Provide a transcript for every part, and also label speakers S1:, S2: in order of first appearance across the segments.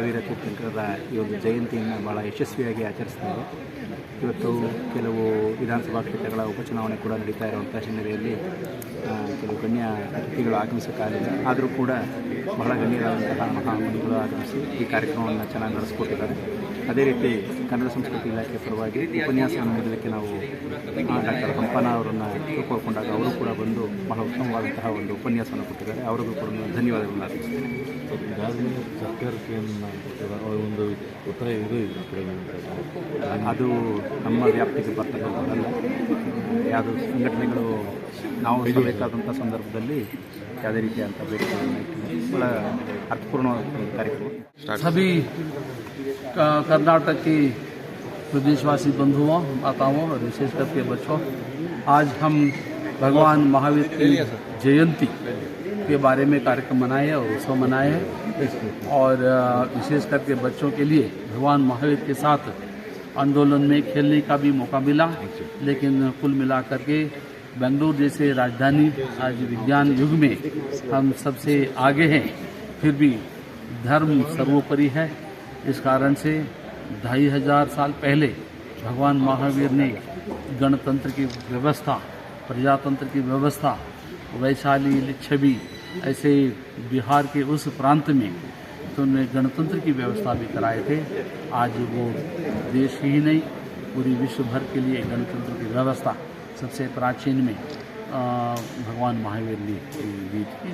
S1: ಮಹಾವೀರ ತೀರ್ಥಂಕರರ ಈ ಒಂದು ಜಯಂತಿಯನ್ನು ಭಾಳ ಯಶಸ್ವಿಯಾಗಿ ಆಚರಿಸ್ತಾರೆ. ಇವತ್ತು ಕೆಲವು ವಿಧಾನಸಭಾ ಕ್ಷೇತ್ರಗಳ ಉಪಚುನಾವಣೆ ಕೂಡ ನಡೀತಾ ಇರುವಂಥ ಹಿನ್ನೆಲೆಯಲ್ಲಿ ಕೆಲವು ಗಣ್ಯ ಅತಿಥಿಗಳು ಆಗಮಿಸೋಕ್ಕಾಗಲಿಲ್ಲ. ಆದರೂ ಕೂಡ ಬಹಳ ಗಣ್ಯರಾದಂತಹ ಮಹಾಮುನಿಗಳು ಆಗಮಿಸಿ ಈ ಕಾರ್ಯಕ್ರಮವನ್ನು ಚೆನ್ನಾಗಿ ನಡೆಸ್ಕೊಟ್ಟಿದ್ದಾರೆ. ಅದೇ ರೀತಿ ಕನ್ನಡ ಸಂಸ್ಕೃತಿ ಇಲಾಖೆ ಪರವಾಗಿ ಉಪನ್ಯಾಸವನ್ನು ನೀಡಲಿಕ್ಕೆ ನಾವು ಡಾಕ್ಟರ್ ಹಂಪನ ಅವರನ್ನು ತಿಳ್ಕೊಂಡಾಗ ಅವರು ಕೂಡ ಬಂದು ಬಹಳ ಉತ್ತಮವಾದಂತಹ ಒಂದು ಉಪನ್ಯಾಸವನ್ನು ಕೊಟ್ಟಿದ್ದಾರೆ. ಅವರಿಗೂ ಕೂಡ ಧನ್ಯವಾದಗಳನ್ನು ಅರ್ಪಿಸ್ತೇನೆ.
S2: ಈಗಾಗಲೇ ಸರ್ಕಾರಕ್ಕೆ ಒಂದು ಒತ್ತಾಯ ಇದು
S1: ಅದು ನಮ್ಮ ವ್ಯಾಪ್ತಿಗೆ ಬರ್ತಕ್ಕಂಥದ್ದಲ್ಲ. ಯಾವುದೋ ಸಂಘಟನೆಗಳು ನಾವು ಇರಬೇಕಾದಂಥ ಸಂದರ್ಭದಲ್ಲಿ ಯಾವುದೇ ರೀತಿಯಾದಂಥ ಬೇಡಿಕೆಗಳನ್ನು ಬಹಳ ಅರ್ಥಪೂರ್ಣವಾದ ಕಾರ್ಯಕ್ರಮ.
S3: सभी कर्नाटक की प्रदेशवासी बंधुओं, माताओं और विशेष करके बच्चों, आज हम भगवान महावीर की जयंती के बारे में कार्यक्रम मनाए और उत्सव मनाए हैं। और विशेष करके बच्चों के लिए भगवान महावीर के साथ आंदोलन में खेलने का भी मौका मिला। लेकिन कुल मिलाकर के बेंगलुरु जैसे राजधानी आज विज्ञान युग में हम सबसे आगे हैं, फिर भी धर्म सर्वोपरि है। इस कारण से 2500 साल पहले भगवान महावीर ने गणतंत्र की व्यवस्था, प्रजातंत्र की व्यवस्था, वैशाली, लिच्छवी ऐसे बिहार के उस प्रांत में तो उन्होंने गणतंत्र की व्यवस्था भी कराए थे। आज वो देश ही नहीं पूरी विश्व भर के लिए गणतंत्र की व्यवस्था सबसे प्राचीन में भगवान महावीर ने दी थी।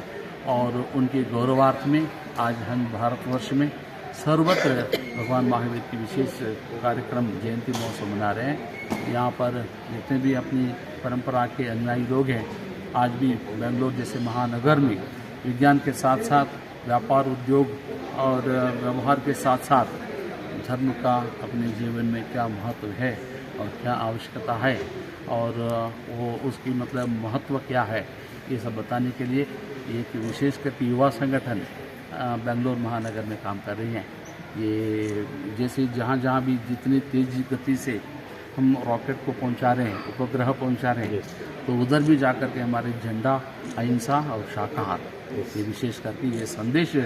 S3: और उनके गौरवार्थ में आज हम भारतवर्ष में सर्वत्र भगवान महावीर की विशेष कार्यक्रम जयंती महोत्सव मना रहे हैं। यहाँ पर जितने भी अपनी परंपरा के अनुयायी लोग हैं, आज भी बेंगलोर जैसे महानगर में विज्ञान के साथ साथ व्यापार, उद्योग और व्यवहार के साथ साथ धर्म का अपने जीवन में क्या महत्व है और क्या आवश्यकता है और वो उसकी मतलब महत्व क्या है, ये सब बताने के लिए एक विशेष करके युवा संगठन बेंगलोर महानगर में काम कर रही हैं। ये जैसे जहाँ जहाँ भी जितनी तेज गति से हम रॉकेट को पहुँचा रहे हैं, उपग्रह पहुँचा रहे हैं, तो उधर भी जाकर के हमारे झंडा, अहिंसा और शाकाहार, ये विशेष करके ये संदेश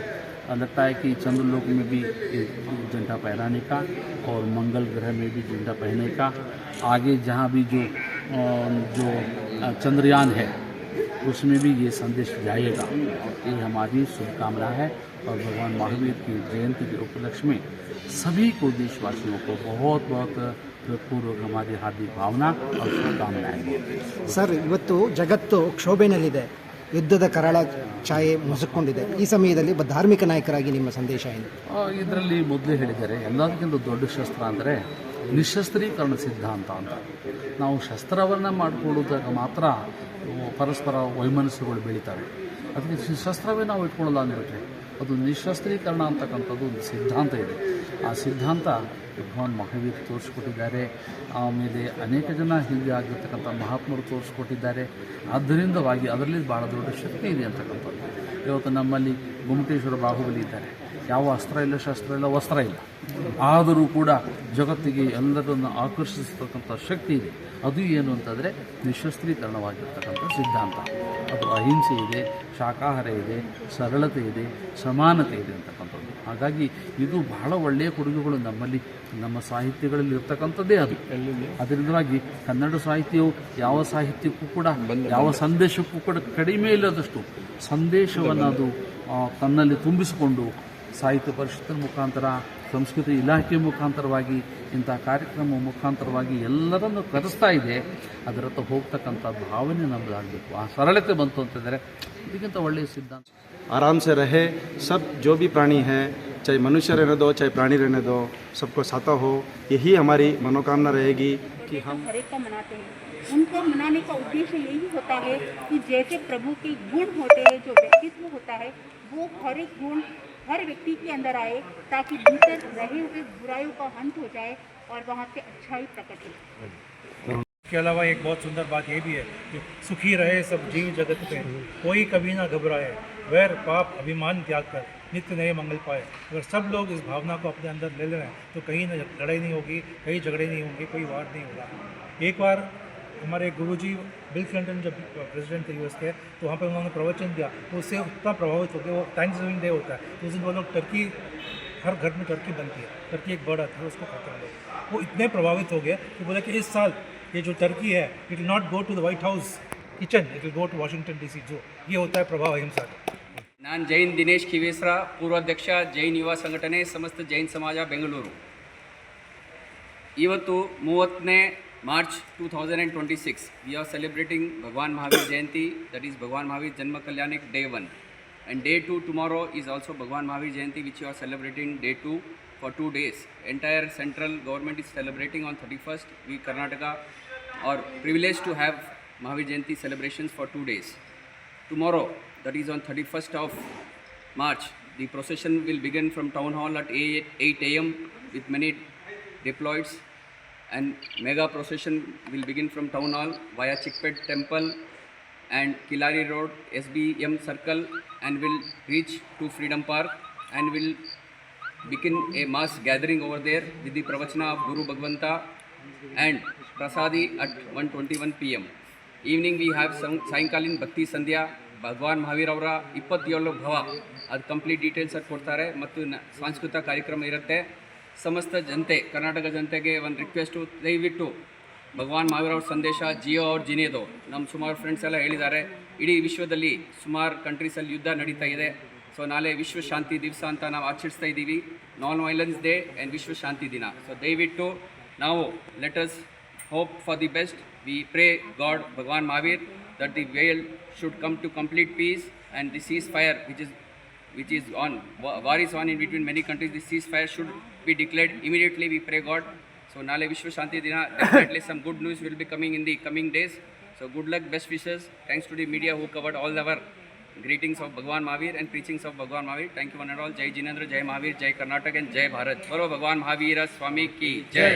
S3: लगता है कि चंद्रलोक में भी झंडा फहराने का और मंगल ग्रह में भी झंडा पहनने का, आगे जहाँ भी जो चंद्रयान है उसमें भी ये संदेश जाएगा। ये हमारी शुभकामना है। और भगवान महावीर की जयंती के उपलक्ष्य में सभी को, देशवासियों को बहुत बहुत ಹೃತ್ಪೂರ್ವಕ ಹಮಾರಿ ಹಾರ್ದಿಕ ಭಾವನಾ और ಶುಭಕಾಮನಾएं।
S4: ಸರ್, ಇವತ್ತು ಜಗತ್ತು ಕ್ಷೋಭೆನಲ್ಲಿದೆ, ಯುದ್ಧದ ಕರಾಳ ಛಾಯೆ ಮುಸುಕೊಂಡಿದೆ. ಈ ಸಮಯದಲ್ಲಿ ಧಾರ್ಮಿಕ ನಾಯಕರಾಗಿ ನಿಮ್ಮ ಸಂದೇಶ ಏನು?
S3: ಇದರಲ್ಲಿ ಮೊದಲೇ ಹೇಳಿದ್ದಾರೆ, ಎಲ್ಲದಕ್ಕಿಂತ ದೊಡ್ಡ ಶಸ್ತ್ರ ಅಂದರೆ ನಿಶಸ್ತ್ರೀಕರಣ ಸಿದ್ಧಾಂತ ಅಂತ. ನಾವು ಶಸ್ತ್ರವನ್ನು ಮಾಡಿಕೊಳ್ಳುವಾಗ ಮಾತ್ರ ಪರಸ್ಪರ ವೈಮನಸ್ಸುಗಳು ಬೆಳೀತವೆ. ಅದಕ್ಕೆ ಶಸ್ತ್ರವೇ ನಾವು ಇಟ್ಕೊಳ್ಳಲ್ಲ ಅಂದ್ಬಿಟ್ರೆ ಅದು ನಿಶಸ್ತ್ರೀಕರಣ ಅಂತಕ್ಕಂಥದ್ದು ಒಂದು ಸಿದ್ಧಾಂತ ಇದೆ. ಆ ಸಿದ್ಧಾಂತ ಭಗವಾನ್ ಮಹಾವೀರ್ ತೋರಿಸ್ಕೊಟ್ಟಿದ್ದಾರೆ. ಆಮೇಲೆ ಅನೇಕ ಜನ ಹಿಂದೆ ಆಗಿರ್ತಕ್ಕಂಥ ಮಹಾತ್ಮರು ತೋರಿಸ್ಕೊಟ್ಟಿದ್ದಾರೆ. ಆದ್ದರಿಂದವಾಗಿ ಅದರಲ್ಲಿ ಭಾಳ ದೊಡ್ಡ ಶಕ್ತಿ ಇದೆ ಅಂತಕ್ಕಂಥದ್ದು. ಇವತ್ತು ನಮ್ಮಲ್ಲಿ ಗೊಮ್ಮಟೇಶ್ವರ ಬಾಹುಬಲಿ ಇದ್ದಾರೆ. ಯಾವ ಅಸ್ತ್ರ ಇಲ್ಲ, ಶಸ್ತ್ರ ಇಲ್ಲ, ವಸ್ತ್ರ ಇಲ್ಲ, ಆದರೂ ಕೂಡ ಜಗತ್ತಿಗೆ ಎಲ್ಲರನ್ನು ಆಕರ್ಷಿಸ್ತಕ್ಕಂಥ ಶಕ್ತಿ ಇದೆ. ಅದು ಏನು ಅಂತಂದರೆ ನಿಶಸ್ತ್ರೀಕರಣವಾಗಿರ್ತಕ್ಕಂಥ ಸಿದ್ಧಾಂತ. ಅದು ಅಹಿಂಸೆ ಇದೆ, ಶಾಕಾಹಾರ ಇದೆ, ಸರಳತೆ ಇದೆ, ಸಮಾನತೆ ಇದೆ ಅಂತಕ್ಕಂಥದ್ದು. ಹಾಗಾಗಿ ಇದು ಬಹಳ ಒಳ್ಳೆಯ ಕೊಡುಗೆಗಳು ನಮ್ಮಲ್ಲಿ, ನಮ್ಮ ಸಾಹಿತ್ಯಗಳಲ್ಲಿ ಇರ್ತಕ್ಕಂಥದ್ದೇ ಅದು. ಅದರಿಂದಾಗಿ ಕನ್ನಡ ಸಾಹಿತ್ಯವು ಯಾವ ಸಾಹಿತ್ಯಕ್ಕೂ ಕೂಡ, ಯಾವ ಸಂದೇಶಕ್ಕೂ ಕೂಡ ಕಡಿಮೆ ಇಲ್ಲದಷ್ಟು ಸಂದೇಶವನ್ನು ಅದು ತನ್ನಲ್ಲಿ ತುಂಬಿಸಿಕೊಂಡು ಸಾಹಿತ್ಯ ಪರಿಷತ್ತಿನ ಮುಖಾಂತರ, ಸಂಸ್ಕೃತಿ ಇಲಾಖೆ ಮುಖಾಂತರವಾಗಿ, ಇಂಥ ಕಾರ್ಯಕ್ರಮ ಮುಖಾಂತರವಾಗಿ ಎಲ್ಲರನ್ನು ಕರೆಸ್ತಾ ಇದೆ. ಅದರತ್ತ ಹೋಗ್ತಕ್ಕಂಥ ಭಾವನೆ ನಮ್ಮದಾಗಬೇಕು. ಆ ಸರಳತೆ ಬಂತು ಅಂತಂದರೆ ಇದಕ್ಕಿಂತ ಒಳ್ಳೆಯ ಸಿದ್ಧಾಂತ.
S5: आराम से रहे, सब जो भी प्राणी हैं, चाहे मनुष्य रहने दो चाहे प्राणी रहने दो, सबको साता हो, यही हमारी मनोकामना रहेगी कि हम
S6: हर एक का मनाते हैं। उनको मनाने का उद्देश्य यही होता है कि जैसे प्रभु के गुण होते हैं, जो व्यक्तित्व होता है, वो हर एक गुण हर व्यक्ति के अंदर आए, ताकि भीतर रहे हुए बुराइयों का अंत हो जाए और वहाँ से अच्छाई प्रकट हो।
S7: इसके अलावा एक बहुत सुंदर बात ये भी है कि सुखी रहे सब जीव जगत में, कोई कभी ना घबराए, वैर पाप अभिमान त्याग कर नित्य नए मंगल पाए। अगर सब लोग इस भावना को अपने अंदर ले लें तो कहीं ना लड़ाई नहीं होगी, कहीं झगड़े नहीं होंगे, कोई वार नहीं होगा। एक बार हमारे गुरुजी बिल क्लिंटन जब प्रेसिडेंट थे यूएस के, तो वहाँ पर उन्होंने प्रवचन दिया, तो उससे उतना प्रभावित हो गया। वो थैंक्स गिविंग डे होता है, तो उस दिन वो लोग टर्की हर घर में टर्की बनती है, टर्की एक बर्ड आता है, उसको खाते हैं लोग। वो इतने प्रभावित हो गए कि बोले कि इस साल ये जो टर्की है it will not go to the White House kitchen, it will go to Washington DC जो। ये होता है प्रभाव अहिंसा का।
S8: ನಾನು ಜೈನ್ ದಿನೇಶ್ ಕಿವೇಸ್ರ, ಪೂರ್ವಾಧ್ಯಕ್ಷ ಜೈನ್ ಯುವ ಸಂಘಟನೆ ಸಮಸ್ತ ಜೈನ್ ಸಮಾಜ ಬೆಂಗಳೂರು. ಇವತ್ತು 30ನೇ March 2026 we are celebrating Bhagwan Mahavir Jayanti, that is Bhagwan Mahavir ಜನ್ಮ ಕಲ್ಯಾಣಿಕ್ day 1 and day 2 tomorrow is also Bhagwan Mahavir Jayanti, which you are celebrating day 2 for 2 days. Entire central government is celebrating on 31st. We Karnataka are privileged to have Mahavir Jayanti celebrations for 2 days. Tomorrow, that is on 31st of March, the procession will begin from town hall at 8 a.m. with many deployeds, and mega procession will begin from town hall via Chikpet temple and Kilari Road, SBM circle, and will reach to Freedom Park and will begin a mass gathering over there with the pravachana of Guru Bhagavanta and Prasadi at 1:21 p.m. Evening we have Sayankalin Bhakti Sandhya, ಭಗವಾನ್ ಮಹಾವೀರ್ ಅವರ 27 ಭವ, ಅದು complete details ಅದು ಕೊಡ್ತಾರೆ, ಮತ್ತು ಸಾಂಸ್ಕೃತಿಕ ಕಾರ್ಯಕ್ರಮ ಇರುತ್ತೆ. ಸಮಸ್ತ ಜನತೆ, ಕರ್ನಾಟಕ ಜನತೆಗೆ ಒಂದು ರಿಕ್ವೆಸ್ಟು, ದಯವಿಟ್ಟು ಭಗವಾನ್ ಮಹಾವೀರ್ ಅವ್ರ ಸಂದೇಶ ಜಿಯೋ ಅವ್ರ ಜಿನೇದೋ. ನಮ್ಮ ಸುಮಾರು ಫ್ರೆಂಡ್ಸ್ ಎಲ್ಲ ಹೇಳಿದ್ದಾರೆ, ಇಡೀ ವಿಶ್ವದಲ್ಲಿ ಸುಮಾರು ಕಂಟ್ರೀಸಲ್ಲಿ ಯುದ್ಧ ನಡೀತಾ ಇದೆ. ಸೊ ನಾಳೆ ವಿಶ್ವ ಶಾಂತಿ ದಿವಸ ಅಂತ ನಾವು ಆಚರಿಸ್ತಾ ಇದ್ದೀವಿ, ನಾನ್ ವೈಲೆನ್ಸ್ ಡೇ ಆ್ಯಂಡ್ ವಿಶ್ವ ಶಾಂತಿ ದಿನ. ಸೊ ದಯವಿಟ್ಟು ನಾವು let us hope for the best. We pray God, Bhagwan Mahavir, that the world should come to complete peace, and the ceasefire which is on, war is on in between many countries, the ceasefire should be declared immediately. We pray God. So Nale Vishwa Shanti Dina, definitely some good news will be coming in the coming days. So good luck, best wishes. Thanks to the media who covered all our greetings of Bhagwan Mahavir and preachings of Bhagwan Mahavir. Thank you one and all. Jai Jinendra, Jai Mahavir, Jai Karnataka and Jai Bharat. Bolo Bhagwan Mahavira Swami ki Jai.